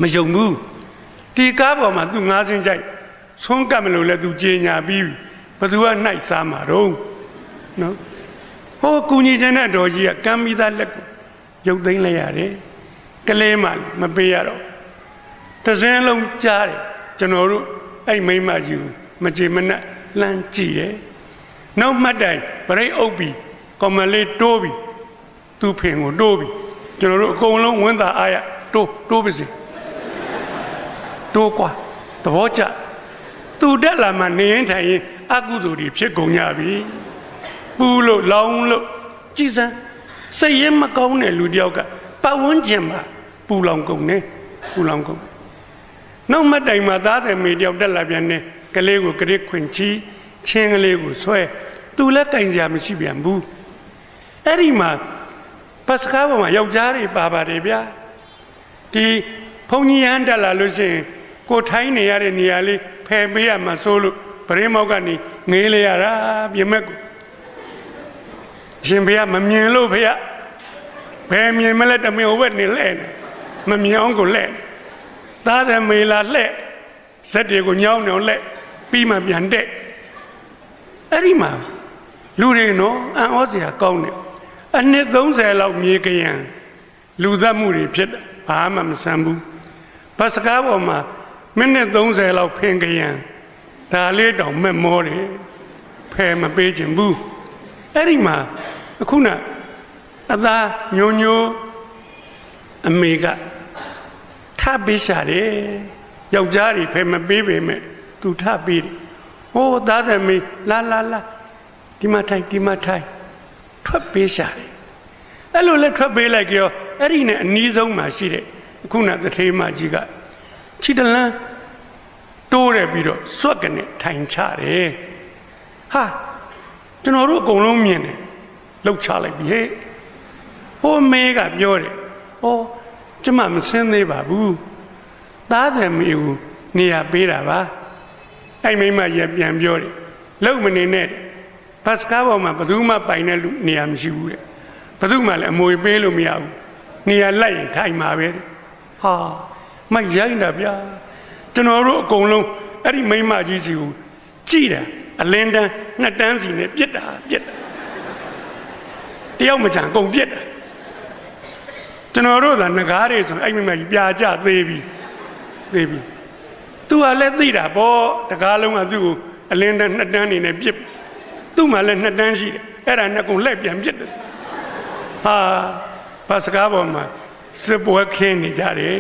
မယုံဘူးဒီကားပေါ်မှာသူငါးစင်းကြိုက်ဆုံးကပ်မလို့လဲသူကြေညာပြီးဘသူကနှိုက်စားမှာတော့နော်ဟိုကူညီခြင်းတဲ့တော်ကြီးကကမ်းမိသားလက်ကိုရုပ်သိမ်းလိုက်ရတယ်ကလေးမှမပေးရတော့တစင်းလုံးကြားတယ်ကျွန်တော်တို့အဲ့မိမကြီးကိုမကြေမနက်လှမ်းကြည့်တယ်နောက်မှတ်တိုင်ဗရိတ်အုပ်ပြီးကောင်မလေးတိုးပြီးသူ့ဖင်ကိုတိုးပြီးကျွန်တော်တို့အကုန်လုံးဝင်းသာအားရတိုးပါစေတိုးကွာသဘောကျသူတက်လာမှနေရင်ထိုင်ရင်အကုသိုလ်တွေဖြစ်ကုန်ကြပြီပူလို့လောင်လို့ကြည်စမ်းစိတ်ရင်မကောင်းတဲ့လူတယောက်ကပတ်ဝန်းကျင်မှာပူလောင်ကုန်နေပူလောင်ကုန်နောက်မှတ်တိုင်မှာသားတယ်မေတယောက်တက်လာပြန်နေကလေးကိုကရစ်ခွင်ချီချင်းကလေးကိုဆွဲသူလည်းကင်စရာမရှိပြန်ဘူးအဲ့ဒီမှာပတ်စကားပေါ်မှာယောက်ျားတွေပါပါတယ်ဗျာဒီဘုံကြီးရန်တက်လာလို့ရှိရင်ကိုထိုင်းနေရတဲ့နေရာလေးဖယ်ပေးရမှာစိုးလို့ပရင်းမောက်ကနေငေးလေရတာပြမက်ကိုရှင်ဖေကမမြင်လို့ဖေကဘယ်မြင်မလဲတမင်ဟိုဘက်နေလဲမမြင်အောင်ကိုလဲသားတယ်မေလာလှဲ့ဇက်တွေကိုညောင်းညောင်းလှဲ့ပြီးမှပြန်တဲ့အဲ့ဒီမှာလူတွေနော်အံ့ဩစရာကောင်းတယ်အနှစ်30လောက်မြေကရန်လူသက်မှုတွေဖြစ်တယ်ဘာမှမဆန်းဘူးဘတ်စကားပေါ်မှာမိနစ်30လောက်ဖင်ကရန်ဒါလေးတောင်မဲ့မောတယ်ဖယ်မပေးချင်ဘူးအဲ့ဒီမှာအခုနအသားညိုညိုအမေကထပေးရှာတယ်ယောက်ျားတွေဖယ်မပေးပေမဲ့သူထပေးတယ်ဟိုသားသမီးလာဒီမှာထိုင်ထွက်ပေးရှာတယ်အဲ့လိုလဲထွက်ပေးလိုက်ကြောအဲ့ဒီနဲ့အနီးဆုံးမှာရှိတဲ့အခုနတထေးမကြီးကခြေတလန်းတိုးတယ်ပြီးတော့စွက်ကနေထိုင်ချတယ်ဟာကျွန်တော်တို့အကုန်လုံးမြင်တယ်လှုပ်ချလိုက်ပြီဟဲ့ဟိုမေကပြောတယ်ဩကျမမစင်းသေးပါဘူးသားသမီးကိုနေရာပေးတာပါအဲ့မိမကြီးပြန်ပြောတယ်လုံမနေနဲ့ဘတ်စကားပေါ်မှာဘယ်သူမှပိုင်တဲ့လူနေရာမရှိဘူးတဲ့ဘယ်သူမှလည်းအမွေပေးလို့မရဘူးနေရာလိုက်ရင်ထိုင်မှာပဲဟာမိုက်ရိုင်းတာဗျာကျွန်တော်တို့အကုန်လုံးအဲ့ဒီမိမကြီးစီကိုကြည်တယ်အလင်းတန်း2တန်းစီနဲ့ပြစ်တာတယောက်မချန်ကုန်ပြစ်တာကျွန်တော်တို့ကငကားတွေဆိုအဲ့မိမကြီးပြာကျသေးပြီသူကလည်းသိတာပေါ့တကားလုံးကသူ့ကိုအလင်းတန်း2တန်းနေနဲ့ပြစ်သူ့မှာလည်း2တန်းရှိတယ်အဲ့ဒါနှစ်ကုန်လက်ပြန်ပြစ်တယ်ဟာဘတ်စကားပေါ်မှာစပွဲခင်းနေကြတယ်